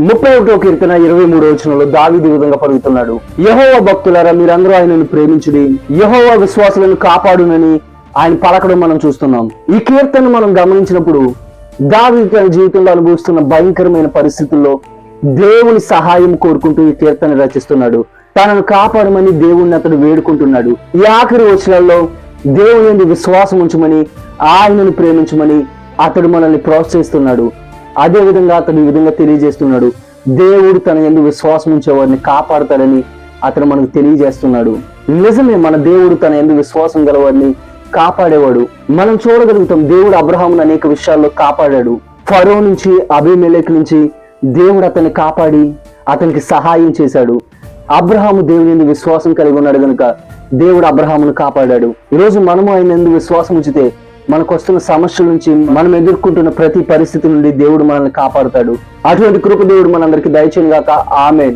31వ కీర్తన 23వ వచనంలో దావీదు ఈ విధంగా పలుకుతున్నాడు, యెహోవా భక్తులారా మీరందరూ ఆయనను ప్రేమించుడి, యెహోవా విశ్వాసులను కాపాడునని ఆయన పలకడం మనం చూస్తున్నాం. ఈ కీర్తన మనం గమనించినప్పుడు దావీదు తన జీవితంలో అనుభవిస్తున్న భయంకరమైన పరిస్థితుల్లో దేవుని సహాయం కోరుకుంటూ ఈ కీర్తన రచిస్తున్నాడు. తనను కాపాడమని దేవుణ్ణి అతడు వేడుకుంటున్నాడు. ఈ ఆఖరి వచనాల్లో దేవుని యందు విశ్వాసం ఉంచమని, ఆయనను ప్రేమించమని అతడు మనల్ని ప్రోత్సహిస్తున్నాడు. అదే విధంగా అతడు ఈ విధంగా తెలియజేస్తున్నాడు, దేవుడు తన యందు విశ్వాసం ఉంచేవారిని కాపాడతాడని అతడు మనకు తెలియజేస్తున్నాడు. నిజమే, మన దేవుడు తన యందు విశ్వాసం గలవారిని కాపాడేవాడు. మనం చూడగలుగుతాం, దేవుడు అబ్రహామును అనేక విషయాల్లో కాపాడాడు. ఫరో నుంచి, అబీమెలెకు నుంచి దేవుడు అతన్ని కాపాడి అతనికి సహాయం చేశాడు. అబ్రహాము దేవుని యందు విశ్వాసం కలిగి ఉన్నాడు కనుక దేవుడు అబ్రహామును కాపాడాడు. ఈరోజు మనము ఆయన యందు విశ్వాసం ఉంచితే మనకు వస్తున్న సమస్యల నుంచి, మనం ఎదుర్కొంటున్న ప్రతి పరిస్థితి నుండి దేవుడు మనల్ని కాపాడుతాడు. అటువంటి కృప దేవుడు మనందరికీ దయచేయును గాక. ఆమేన్.